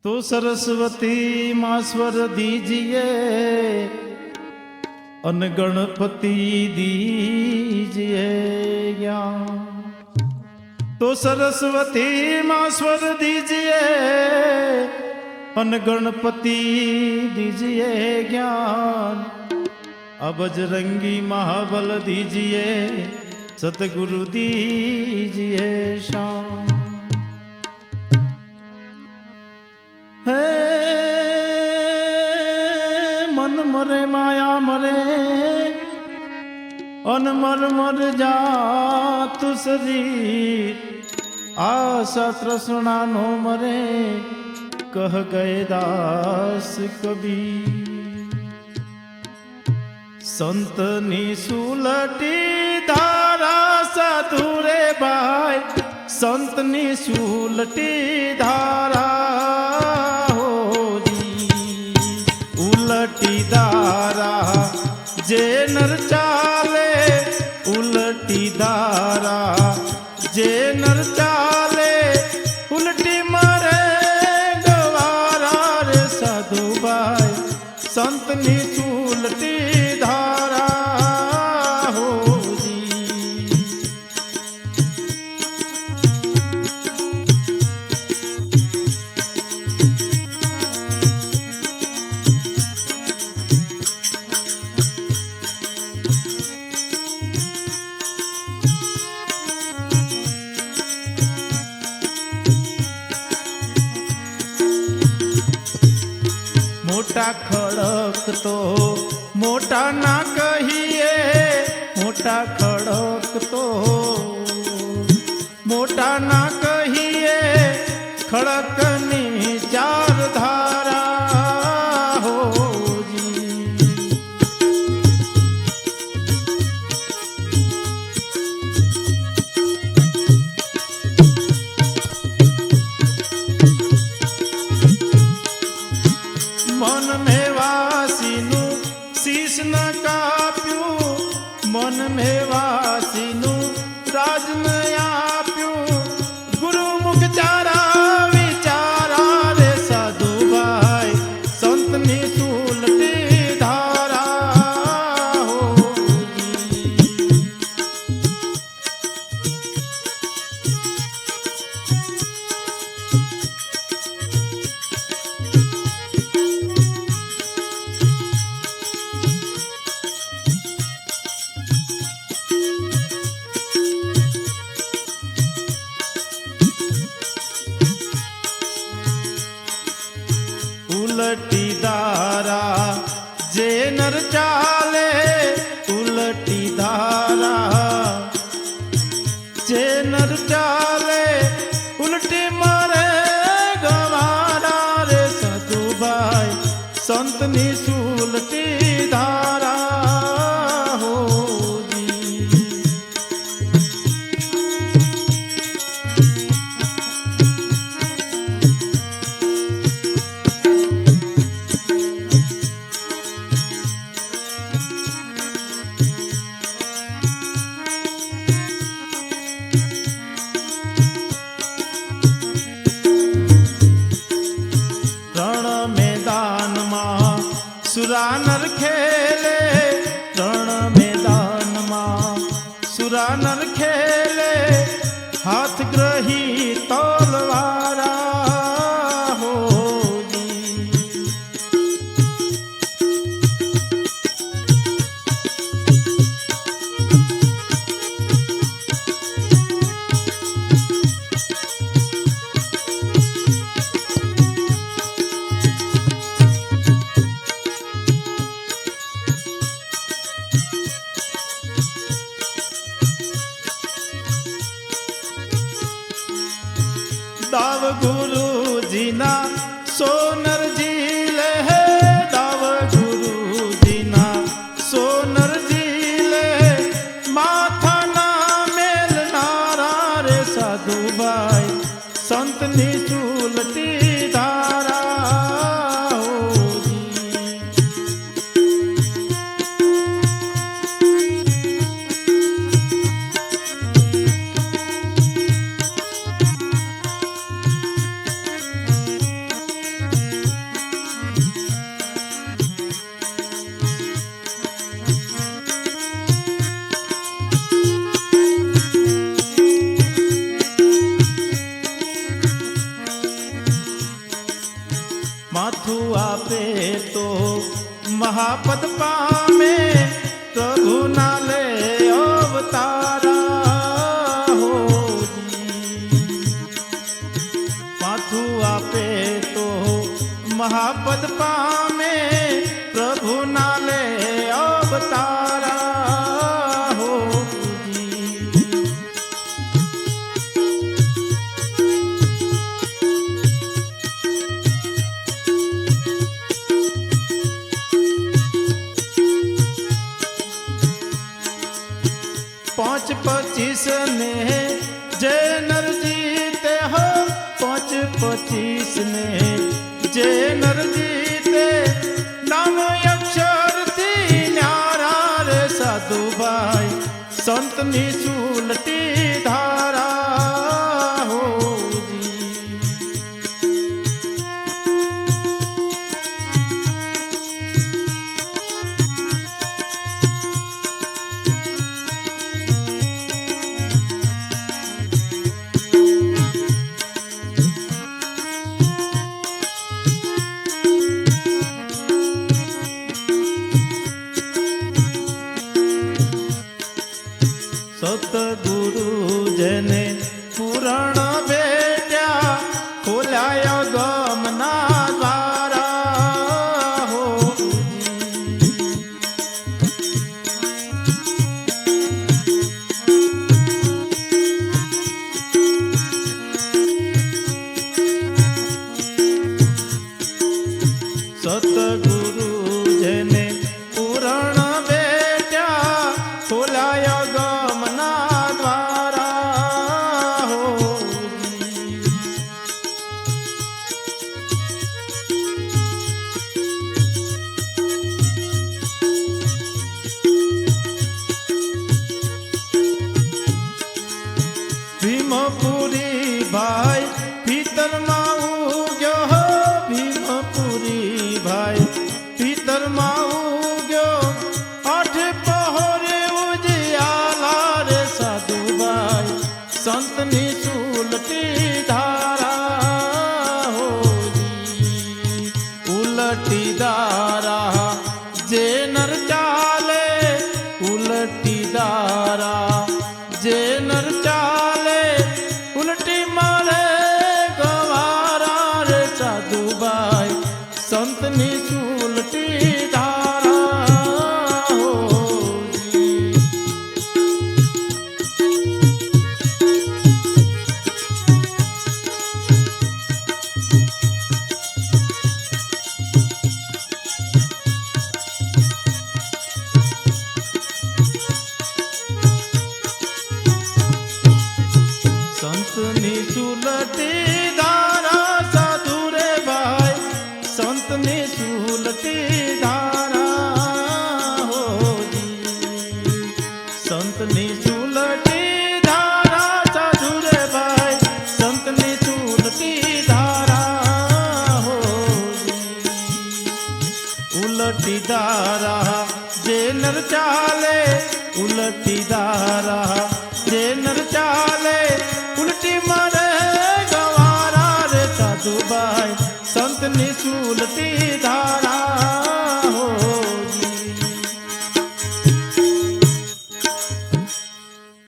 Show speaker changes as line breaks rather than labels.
तो सरस्वती माँ स्वर दीजिए अन गणपति दीजिए ज्ञान। तो सरस्वती माँ स्वर दीजिए अन गणपति दीजिए ज्ञान। अब बजरंगी महाबल दीजिए सतगुरु दीजिए शान। है मन मरे माया मरे अनमर मर जात शरीर। आशा तृष्णा नो मरे कह गए दास कबीर। संतनी सुलटी धारा साधु रे भाई संतनी सुलटी धारा उलटी धारा जे नर चाले उलटी धारा जे नर चाले उलटी मरे गवारा रे साधु भाई संतनी उलटी धारा हो जी। मोटा खड़क तो मोटा ना कहिए मोटा खड़क तो मोटा ना कहिए खड़कनी चार धारा हो जी। मन में वासीनु शीश न काप्यू मन में वासीनु राज न आप्यू। गुरु मुख चारा विचारा रे साधु भाई संतनी सुलटी धारा हो जी। उलटी धारा जे नर चाले उलटी धारा जे नर चाले उलटी मरे गवारा रे साधु भाई संतनी सुलटी धारा हो जी। रण मैदान मां सुरा नर खेले रण मैदान मां सुरा नर खेले हाथ ग्रही तलवारा हो जी। दाव गुरु जी ना सोनर जी ले है दाव गुरु जी ना सोनर जी ले माथा ना मेल नारा रे साधु भाई संतनी सुलटी धारा हो जी। માથું આપે તો મહાપદ પામે, પ્રભુ ના લે અવતારા હોજી. માથું આપે તો મહાપદ પામે, પ્રભુ ના લે અવતારા હોજી. पाँच पच्चीस ने जे नर जीते हो, पाँच पच्चीस ने जे नर जीते, नाम अक्षर थी न्यारा रे साधु भाई, संत निशुलटी धारा होजी. સતગુરુ જેને પુરાણ બેટ્યા, ખોલાયા ગમના દ્વારા હોજી. સતગુરુ જેને પુરાણ બેટ્યા, ખોલાયા ગમના દ્વારા હોજી. ભીમપુરી ભાઈ ભીતરમાં ઉગ્યો હો, ભીમપુરી ભાઈ ભીતરમાં ઉગ્યો, આઠ પહોરે ઉજ્યાલા રે સાધુ ભાઈ, સંત નિશુલટી ધારા હોજી. ઉલટી ધારા જે નર ચાલે, ઉલટી ધારા જે નર ચાલે, ઉલટી મારે ગવારા રે સાધુ ભાઈ, સંત નિશુલટી ધારા હોજી. સંત નિશુલટી ધારા સાધુ રે ભાઈ, સંત નિશુલટી ધારા હોજી. સંત નિશુલટી ધારા સાધુ રે ભાઈ, સંત નિશુલટી ધારા હોજી. ઉલટી ધારા જે નર ચાલે, ઉલટી ધારા જે નર ચાલે, ઉલટી મારે ગવારા રે સાધુ ભાઈ, સંત નિશુલટી ધારા